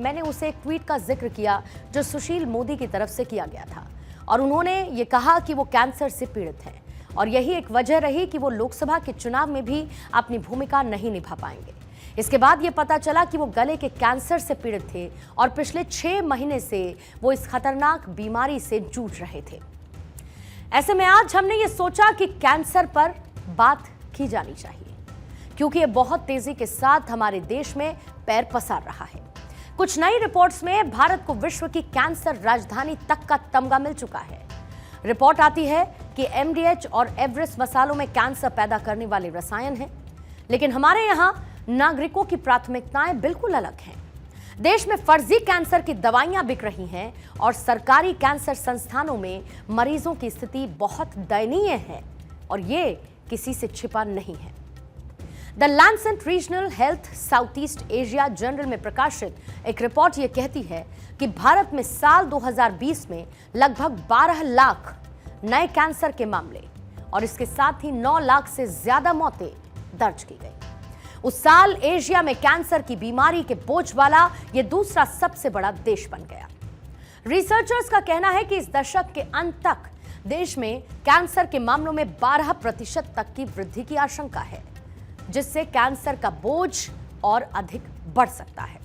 मैंने उसे एक ट्वीट का जिक्र किया जो सुशील मोदी की तरफ से किया गया था और उन्होंने ये कहा कि वो कैंसर से पीड़ित हैं और यही एक वजह रही कि वो लोकसभा के चुनाव में भी अपनी भूमिका नहीं निभा पाएंगे। इसके बाद ये पता चला कि वो गले के कैंसर से पीड़ित थे और पिछले 6 महीने से वो इस खतरनाक बीमारी से जूझ रहे थे। ऐसे में आज हमने ये सोचा कि कैंसर पर बात की जानी चाहिए क्योंकि ये बहुत तेजी के साथ हमारे देश में पैर पसार रहा है। कुछ नई रिपोर्ट्स में भारत को विश्व की कैंसर राजधानी तक का तमगा मिल चुका है। रिपोर्ट आती है कि एमडीएच और एवरेस्ट मसालों में कैंसर पैदा करने वाले रसायन हैं, लेकिन हमारे यहाँ नागरिकों की प्राथमिकताएं बिल्कुल अलग हैं। देश में फर्जी कैंसर की दवाइयां बिक रही हैं और सरकारी कैंसर संस्थानों में मरीजों की स्थिति बहुत दयनीय है और ये किसी से छिपा नहीं है। The Lancet regional health south east Asia journal में प्रकाशित एक रिपोर्ट ये कहती है कि भारत में साल 2020 में लगभग 12 लाख नए कैंसर के मामले और इसके साथ ही 9 लाख से ज्यादा मौतें दर्ज की गई। उस साल एशिया में कैंसर की बीमारी के बोझ वाला यह दूसरा सबसे बड़ा देश बन गया। रिसर्चर्स का कहना है कि इस दशक के अंत तक देश में कैंसर के मामलों में 12% तक की वृद्धि की आशंका है, जिससे कैंसर का बोझ और अधिक बढ़ सकता है।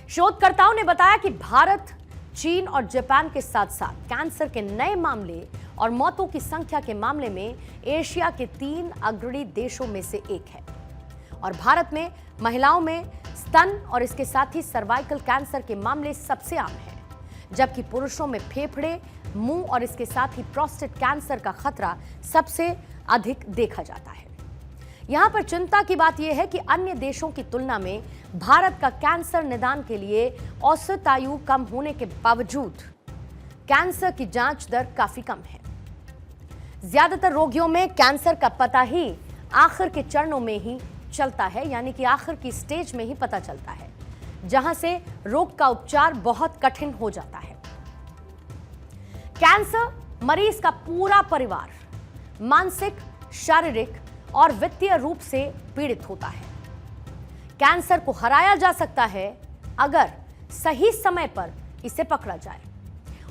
शोधकर्ताओं ने बताया कि भारत, चीन और जापान के साथ साथ कैंसर के नए मामले और मौतों की संख्या के मामले में एशिया के 3 अग्रणी देशों में से एक है और भारत में महिलाओं में स्तन और इसके साथ ही सर्वाइकल कैंसर के मामले सबसे आम हैं, जबकि पुरुषों में फेफड़े, मुंह और इसके साथ ही प्रोस्टेट कैंसर का खतरा सबसे अधिक देखा जाता है। यहां पर चिंता की बात यह है कि अन्य देशों की तुलना में भारत का कैंसर निदान के लिए औसत आयु कम होने के बावजूद कैंसर की जांच दर काफी कम है। ज्यादातर रोगियों में कैंसर का पता ही आखिर के चरणों में ही चलता है, यानी कि आखिर की स्टेज में ही पता चलता है, जहां से रोग का उपचार बहुत कठिन हो जाता है। कैंसर मरीज का पूरा परिवार मानसिक, शारीरिक और वित्तीय रूप से पीड़ित होता है। कैंसर को हराया जा सकता है अगर सही समय पर इसे पकड़ा जाए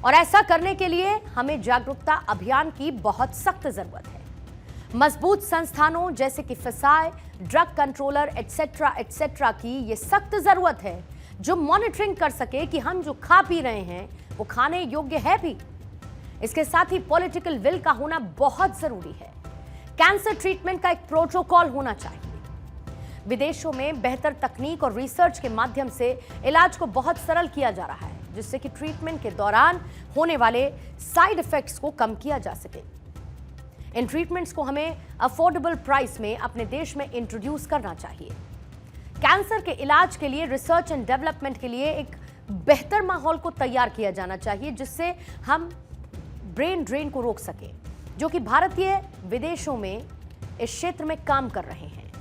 और ऐसा करने के लिए हमें जागरूकता अभियान की बहुत सख्त जरूरत है। मजबूत संस्थानों जैसे कि फिसाई, ड्रग कंट्रोलर एटसेट्रा की ये सख्त जरूरत है जो मॉनिटरिंग कर सके कि हम जो खा पी रहे हैं वो खाने योग्य है भी। इसके साथ ही पॉलिटिकल विल का होना बहुत जरूरी है। कैंसर ट्रीटमेंट का एक प्रोटोकॉल होना चाहिए। विदेशों में बेहतर तकनीक और रिसर्च के माध्यम से इलाज को बहुत सरल किया जा रहा है, जिससे कि ट्रीटमेंट के दौरान होने वाले साइड इफेक्ट्स को कम किया जा सके। इन ट्रीटमेंट्स को हमें अफोर्डेबल प्राइस में अपने देश में इंट्रोड्यूस करना चाहिए। कैंसर के इलाज के लिए रिसर्च एंड डेवलपमेंट के लिए एक बेहतर माहौल को तैयार किया जाना चाहिए, जिससे हम ब्रेन ड्रेन को रोक सकें, जो कि भारतीय विदेशों में इस क्षेत्र में काम कर रहे हैं।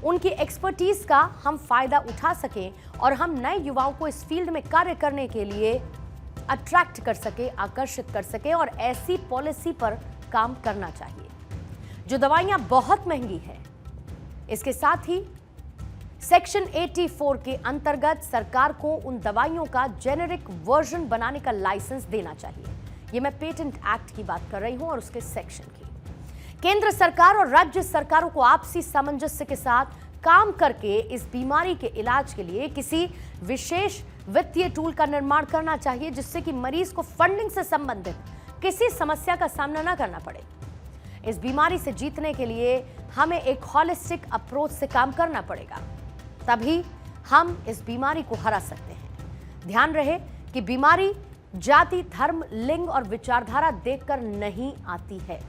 उनकी एक्सपर्टीज का हम फायदा उठा सकें और हम नए युवाओं को इस फील्ड में कार्य करने के लिए अट्रैक्ट कर सके, आकर्षित कर सके और ऐसी पॉलिसी पर काम करना चाहिए जो दवाइयां बहुत महंगी है। इसके साथ ही सेक्शन 84 के अंतर्गत सरकार को उन दवाइयों का जेनेरिक वर्जन बनाने का लाइसेंस देना चाहिए। ये मैं पेटेंट एक्ट की बात कर रही हूं और उसके सेक्शन की। केंद्र सरकार और राज्य सरकारों को आपसी सामंजस्य के साथ काम करके इस बीमारी के इलाज के लिए किसी विशेष वित्तीय टूल का निर्माण करना चाहिए, जिससे कि मरीज को फंडिंग से संबंधित किसी समस्या का सामना न करना पड़े। इस बीमारी से जीतने के लिए हमें एक हॉलिस्टिक अप्रोच से काम करना पड़ेगा, तभी हम इस बीमारी को हरा सकते हैं। ध्यान रहे कि बीमारी जाति, धर्म, लिंग और विचारधारा देखकर नहीं आती है।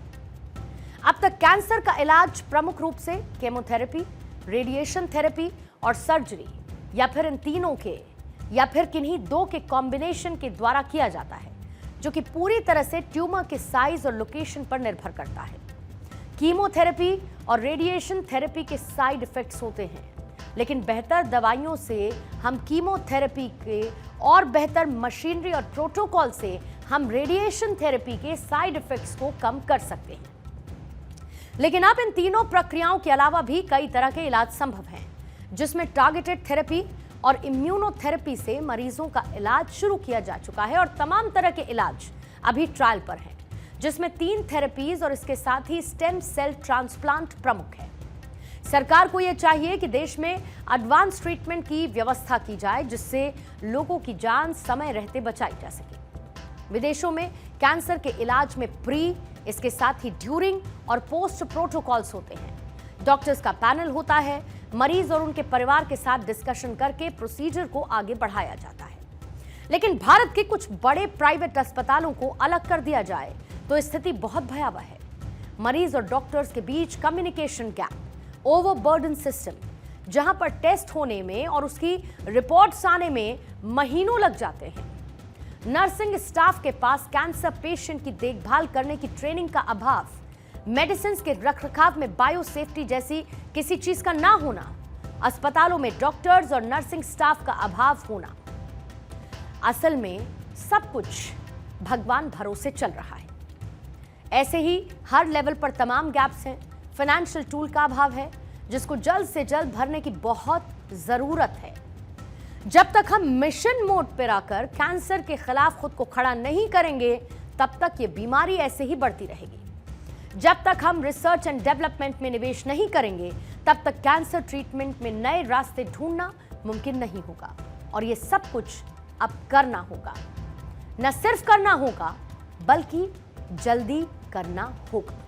अब तक कैंसर का इलाज प्रमुख रूप से केमोथेरेपी, रेडिएशन थेरेपी और सर्जरी या फिर इन तीनों के या फिर किन्हीं दो के कॉम्बिनेशन के द्वारा किया जाता है, जो कि पूरी तरह से ट्यूमर के साइज और लोकेशन पर निर्भर करता है। कीमोथेरेपी और रेडिएशन थेरेपी के साइड इफेक्ट्स होते हैं, लेकिन बेहतर दवाइयों से हम कीमोथेरेपी के और बेहतर मशीनरी और प्रोटोकॉल से हम रेडिएशन थेरेपी के साइड इफेक्ट्स को कम कर सकते हैं। लेकिन अब इन तीनों प्रक्रियाओं के अलावा भी कई तरह के इलाज संभव हैं, जिसमें टारगेटेड थेरेपी और इम्यूनोथेरेपी से मरीजों का इलाज शुरू किया जा चुका है और तमाम तरह के इलाज अभी ट्रायल पर हैं, जिसमें 3 थेरेपीज और इसके साथ ही स्टेम सेल ट्रांसप्लांट प्रमुख है। सरकार को यह चाहिए कि देश में एडवांस ट्रीटमेंट की व्यवस्था की जाए, जिससे लोगों की जान समय रहते बचाई जा सके। विदेशों में कैंसर के इलाज में प्री, इसके साथ ही ड्यूरिंग और पोस्ट प्रोटोकॉल्स होते हैं। डॉक्टर्स का पैनल होता है, मरीज और उनके परिवार के साथ डिस्कशन करके प्रोसीजर को आगे बढ़ाया जाता है। लेकिन भारत के कुछ बड़े प्राइवेट अस्पतालों को अलग कर दिया जाए तो स्थिति बहुत भयावह है। मरीज और डॉक्टर्स के बीच कम्युनिकेशन गैप, ओवरबर्डन सिस्टम, जहां पर टेस्ट होने में और उसकी रिपोर्ट्स आने में महीनों लग जाते हैं। नर्सिंग स्टाफ के पास कैंसर पेशेंट की देखभाल करने की ट्रेनिंग का अभाव, मेडिसिन के रखरखाव में बायोसेफ्टी जैसी किसी चीज का ना होना, अस्पतालों में डॉक्टर्स और नर्सिंग स्टाफ का अभाव होना। असल में सब कुछ भगवान भरोसे चल रहा है। ऐसे ही हर लेवल पर तमाम गैप्स हैं। फाइनेंशियल टूल का अभाव है, जिसको जल्द से जल्द भरने की बहुत जरूरत है। जब तक हम मिशन मोड पर आकर कैंसर के खिलाफ खुद को खड़ा नहीं करेंगे, तब तक ये बीमारी ऐसे ही बढ़ती रहेगी। जब तक हम रिसर्च एंड डेवलपमेंट में निवेश नहीं करेंगे, तब तक कैंसर ट्रीटमेंट में नए रास्ते ढूंढना मुमकिन नहीं होगा। और ये सब कुछ अब करना होगा। न सिर्फ करना होगा, बल्कि जल्दी करना होगा।